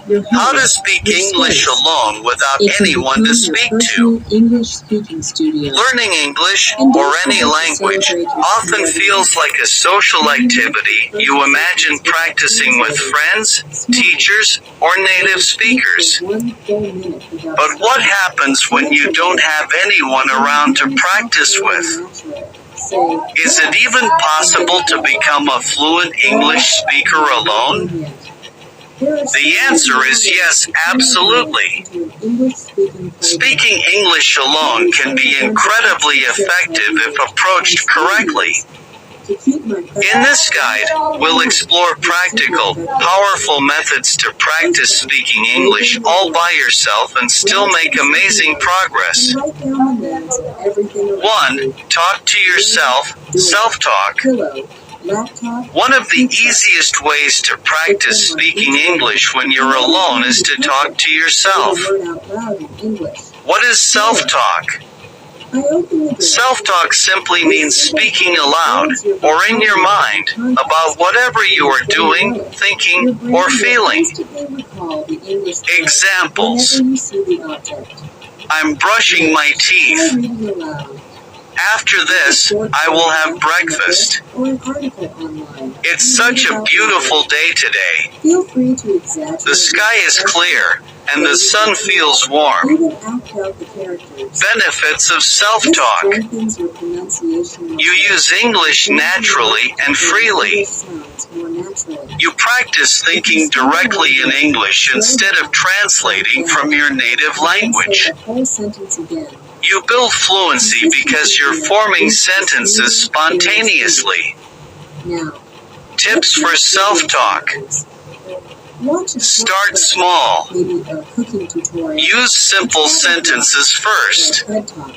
Your How to host, speak your English space. alone without It can anyone become to your speak to. personal English speaking studio. Learning English, And or don't any forget to language, celebrate your often small feels wins. like a social Can you make activity the you first imagine sentence without practicing with translating? friends, Smile. teachers, or native Or speak speakers. for 1 full minute without But what stopping. happens when you Dance don't away. have anyone When you around to hear yourself practice sounding with? natural, say Is it yes, even and possible then to go. become a fluent English speaker Well, not alone? done yet. There are so The many answer more is ways yes, to turn your absolutely. voice into an English-speaking playground. Speaking English alone can be incredibly effective if approached correctly. To keep my In this guide, we'll explore practical, powerful methods to practice speaking English all by yourself and still make amazing progress. write down the names of everything around 1. you. Talk to yourself, self-talk. Pillow, laptop, One of the pizza. easiest ways to practice speaking English when you're alone is to talk to yourself. Say the word out loud in English. What is self-talk? I open the door. Self-talk simply means speaking aloud, or in your mind, about whatever you are doing, thinking, or feeling. Examples. Whenever you see the object. I'm brushing my Try teeth. reading aloud. After this, I will have breakfast. Or an article online. It's such a beautiful day today. Feel free to exaggerate. The sky is clear, and the sun feels warm. Even act out the characters. Benefits of This self-talk. strengthens your pronunciation. You use English naturally and freely. Sounds more naturally. You practice thinking directly in English instead of translating from your native language. Say the whole sentence again. You build fluency because you're forming sentences spontaneously. Now, Tips for self-talk. watch a Start small. maybe a cooking tutorial. Use simple sentences first. TED Talk.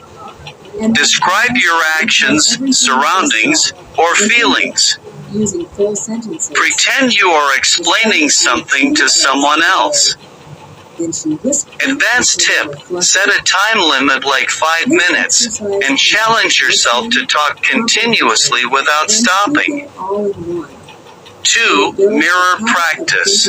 And Describe your actions, surroundings, or feelings. using full sentences. Pretend you are explaining something to someone else. Then she whispered. Advanced tip, set a time limit like 5 minutes, and challenge yourself to talk continuously without stopping. All in one. 2. Mirror practice.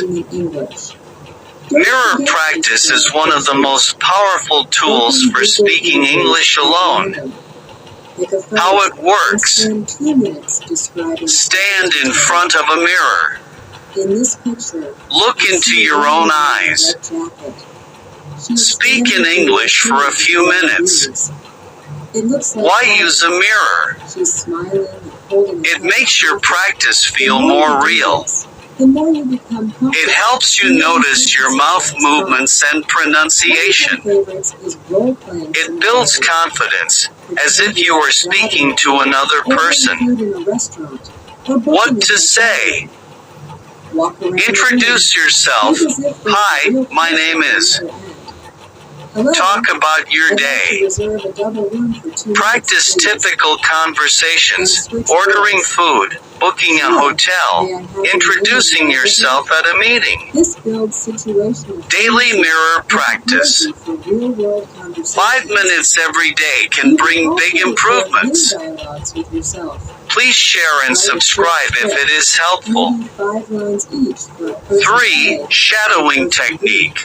Mirror practice is one of the most powerful tools for speaking English alone. How it works. Stand in front of a mirror. In this picture, Look into your own eyes. Speak in English for a few minutes. Why use a mirror? She's smiling and holding It makes your practice feel more real. The more you become comfortable, It helps you notice your mouth movements and pronunciation. It builds confidence, as if you were speaking to another person. What to say? Introduce yourself. Hi, my name is. Talk about your day. Practice typical conversations, ordering food, booking a hotel, introducing yourself at a meeting. Daily mirror practice. 5 minutes every day can bring big improvements. Please share and subscribe if it is helpful. 3. Shadowing technique.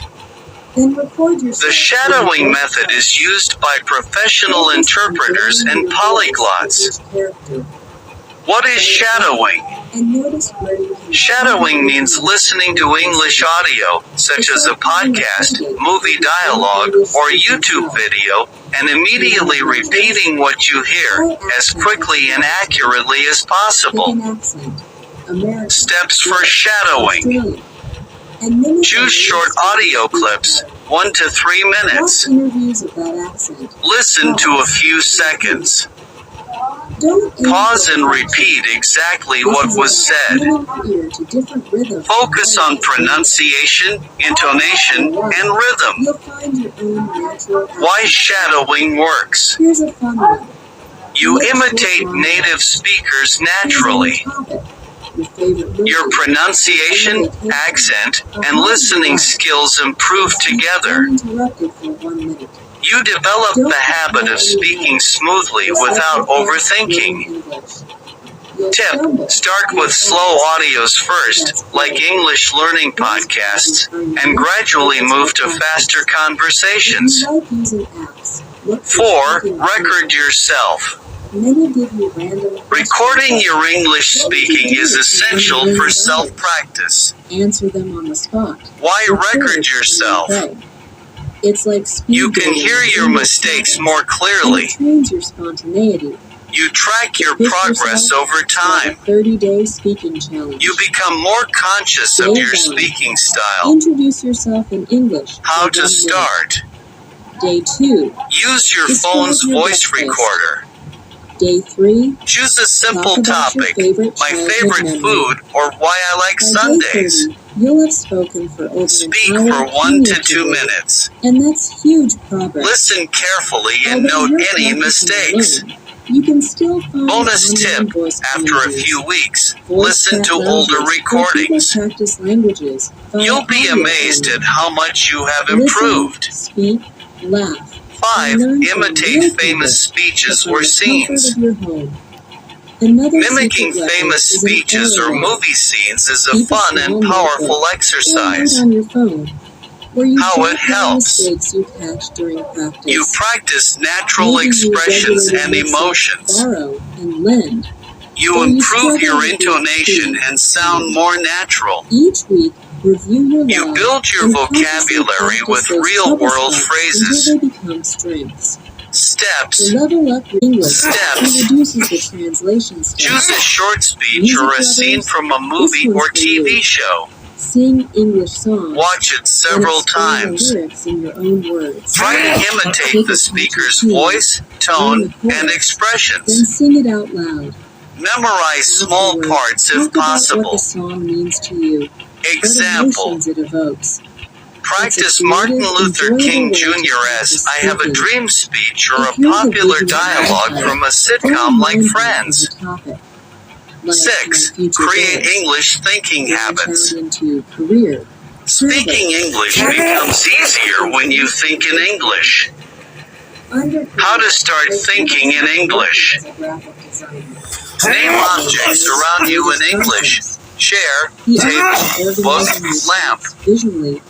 The shadowing method is used by professional interpreters and polyglots. What is shadowing? Shadowing means listening to English audio, such as a podcast, movie dialogue, or YouTube video, and immediately repeating what you hear, as quickly and accurately as possible. Steps for shadowing. Choose short audio clips, 1 to 3 minutes. Listen to a few seconds. Pause and repeat exactly what was said. Focus on pronunciation, intonation, and rhythm. Why shadowing works. You imitate native speakers naturally. Your pronunciation, accent, and listening skills improve together. You develop the habit of speaking smoothly without overthinking. You'll Tip: stumble. start with slow audios first, like English learning podcasts, and gradually move to faster conversations. If you like using apps, look for 4. speaking Record yourself. Many give you random Recording questions. your English speaking is essential for self-practice. Answer them on the spot. Why Record record yourself? and play. It's like speed You can dating hear in your English mistakes habits, more and clearly. it trains your spontaneity. You track your Push progress yourself, over start a time. 30-day speaking challenge. You become more conscious of Day your 1. speaking style. Introduce yourself in English. How for to 1 start. minute. Day 2. Use your Describe phone's your voice breakfast. recorder. Day 3. Choose a simple Talk about your topic, favorite my childhood favorite memory. food, or why I like By Sundays. day 30, you'll have spoken for over Speak an hour for 1 to 2 cumulatively, minutes. and that's huge progress. Listen carefully and Although note you're any practicing mistakes. alone, you can still find Bonus online tip: voice after a communities, few weeks, voice listen chat to older lounges where people recordings. practice languages via You'll be audio amazed only. at how much you have Listen, improved. speak, laugh, 5. and learn from Imitate real famous people, speeches but or from the comfort scenes. of your home. Another Mimicking secret weapon famous is an speeches or auto log. movie scenes is a Keep a fun small and notebook powerful or note exercise. on your phone where you How it jot down helps. mistakes you catch during practice. You practice natural Maybe you expressions regularly and mix up emotions. borrow and lend. You Or you improve struggle your with intonation speed. and sound more natural. Each week, review your You log build your and consciously vocabulary practice with those real-world trouble spots phrases. until they become strengths. Steps. To level up your English, Steps. introduces the translation step. Choose a short speech Music or a lovers, scene from a movie this or one's for you. TV show. Sing English songs. Watch it and several explain times. the lyrics in your own words. Try to Take imitate a the catchy speaker's tune, voice, learn tone, the chorus, and then expressions. sing it out loud. Memorize small Afterward, parts talk if about what the possible. song means to you, what Example: emotions it evokes. practice It's a Martin creative, Luther enjoyable King way to Jr. practice as "I have a speaking. dream" speech or a If you're the popular visual dialogue type, from a try sitcom like mind map Friends. of a topic, like 6. my future Create goals. English thinking Branch habits. out into career, Speaking travel, English becomes easier when you think in English. How to start thinking in English. Name objects around you in English. Chair, table, book, lamp. Visually,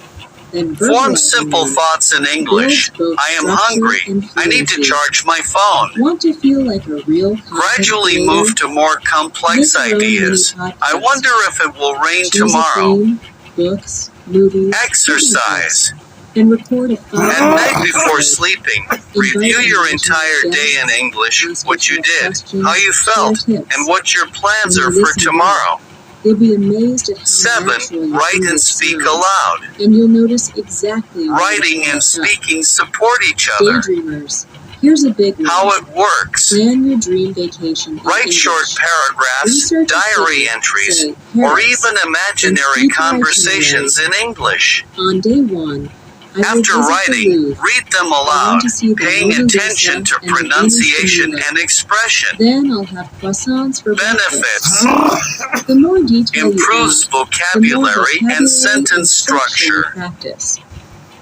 then Form verbalizing simple them thoughts in English. builds both I am structure hungry. and I need to fluency. charge my phone. Want to feel like a real content Gradually creator? move to more complex Make your own ideas. mini I podcast. wonder if it will rain Choose tomorrow. a theme, books, movies, Exercise. and record a At 5-minute night before episode. sleeping, review your entire day in English, what you did, how you felt, and what your plans are for tomorrow. You'll be amazed at how 7. natural your Write and English speak sounds, aloud. and you'll notice exactly when Writing it's and messed up. speaking support each other. Daydreamers, here's a big one. How it works. Plan your dream vacation in Write English. short paragraphs, Research a diary city, entries, say or Paris, even imaginary and speak conversations in English. On day 1, I will After visit writing, the Louvre. read them I want aloud, to see the paying Mona Lisa attention to and the pronunciation Venus de and expression. Then I'll have croissants for Benefits. breakfast. The more detail Improves you add, the more vocabulary and sentence you structure. practice.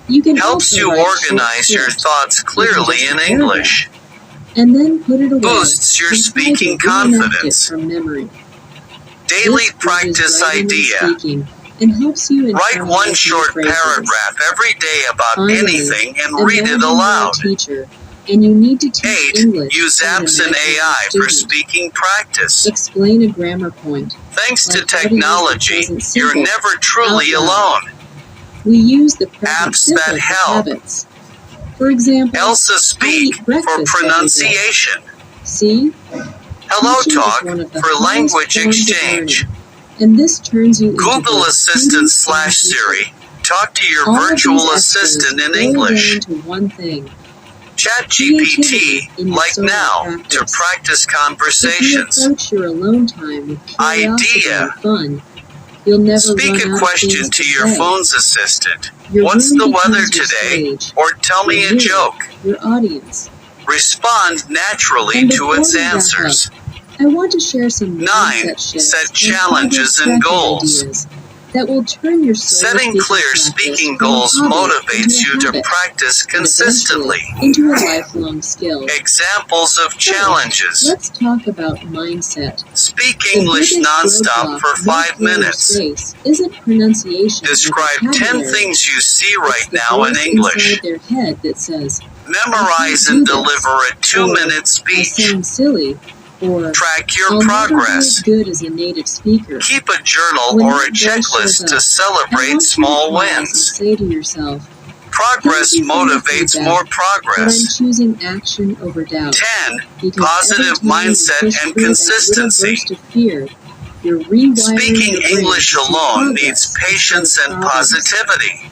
You can Helps also you write short organize your scripts, thoughts clearly in just a English. and then put it away. Boosts your and try to speaking reenact it confidence. from memory. Daily This practice bridges writing and idea. speaking and helps you Write internalize one new short phrases. paragraph every day about Finally, anything and read it imagine you're a aloud. teacher, and you need to teach 8. English Use to an apps and imaginary AI for student. speaking practice. Explain a grammar point. Thanks to Like how to use the technology, present you're simple never truly out loud. alone. We use the present Apps simple that for help. habits. For example, Elsa I Speak eat breakfast for every day. pronunciation. See? Hello Teaching is Talk one of the for highest language forms of exchange. learning, and this turns you into Google both Assistant student and teacher. /Siri. Talk to your All of virtual these assistant in extras boil English. down to one thing. ChatGPT, Creativity in your like solo now, to practice. practice If you conversations. approach your alone time with curiosity Idea. and fun, you'll never Speak run a out question of things to to your say. phone's assistant. Your What's room the weather becomes your today? stage, Or tell me your a mirror, joke. your audience. Respond naturally And to before its we wrap answers. up, I want to share some 9. mindset shifts Set and challenges progress and tracking goals. ideas. that will turn your solo Setting speaking clear practice speaking from a goals hobby motivates into a you to habit, practice and eventually consistently. into a lifelong skill. Examples of First, challenges. let's talk about mindset. Speak The English biggest nonstop roadblock for 5 most learners minutes. face isn't pronunciation or Describe 10 vocabulary. things you see It's right the now in voice English. inside their head that says, Memorize I and can't do this, deliver a 2-minute I speech. sound silly, or Track your I'll never be progress. as good as a native speaker. Keep a journal When or that a voice shows checklist to up, I celebrate want you to small pause and wins. say to yourself, Progress thank you for your motivates feedback, more but I'm progress. choosing action over doubt. 10. Because Positive every time mindset you push and through that little consistency. burst of fear, you're rewiring Speaking your brain English to see alone progress needs instead patience of and problems. positivity.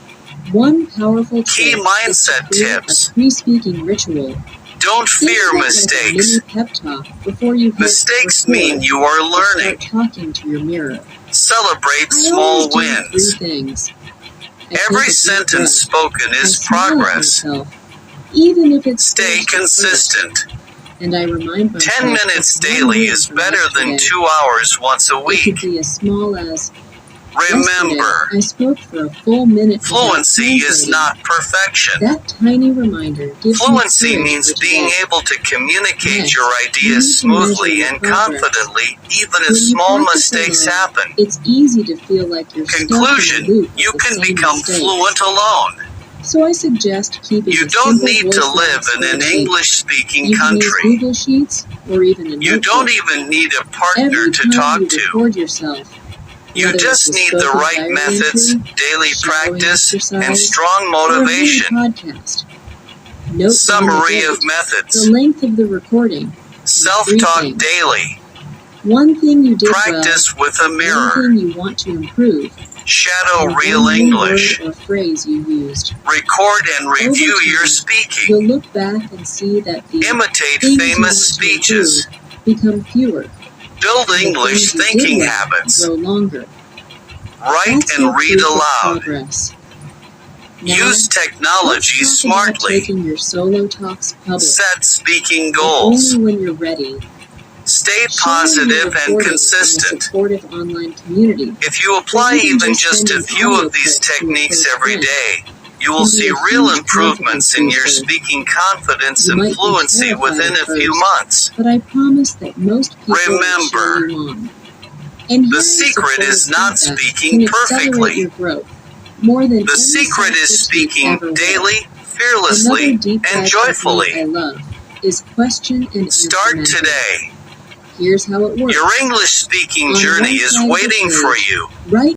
One powerful Key trick is to mindset create tips. a pre-speaking ritual. Don't Think fear of it like a mistakes. mini pep talk before you hit Mistakes record mean you are or start learning. talking to your mirror. Celebrate I small always do 3 wins. things. I Every take a deep sentence breath. spoken I is smile at progress. myself, even if it's Stay forced at first. consistent. And I remind 10 myself minutes of one daily win is from better than yesterday. 2 hours once a It could week. be as small as, yesterday Remember, I spoke for a full minute without fluency is translating. not perfection. That tiny reminder gives me Fluency courage means for being today. able to communicate Next, your you ideas need to measure smoothly your and progress. confidently, even if When you small practice mistakes alone, happen. it's easy to feel like you're stuck in a Conclusion, loop you of the can same become mistakes. fluent alone. So I suggest keeping You a don't simple need voice to log live in an spreadsheet. English-speaking You can use country. Google Sheets or even a You notebook. don't even need a partner Every to time talk you to. record yourself, You whether just it's a need the spoken right diary methods, entry, daily shadowing practice, and exercise, strong or a written motivation. podcast, note down the Summary of date, the methods. length of the recording, and 3 Self-talk things. daily. One thing you did well, Practice with a one mirror. thing you want to improve, Shadow and real one new English. word or phrase you used. Record and Over review your time, you'll speaking. look back and see that the Imitate things you famous want to speeches. improve become fewer, Build and the English things you did thinking well habits. grow longer. Write That's your and read proof of aloud. progress. Now, Use technology let's talk about smartly. taking your solo talks public, Set speaking but goals. only when you're ready. Stay Share your positive and recordings in a consistent. supportive online community. If you apply Or even even just just send a an few audio of these clip to a techniques close every friend. day, you will Can be see a real huge improvements in your confidence booster. speaking confidence You and might be fluency terrified within at a few first, months. but I promise that most people will cheer Remember, you on. And the hearing secret is supportive not feedback speaking can accelerate perfectly. your growth more than The any secret is substitute speaking ever will. daily, Another fearlessly, deep and dive technique I joyfully. love is question and answer Start method. today. Here's how it works. Your English speaking On journey one is side of the waiting for page, you. write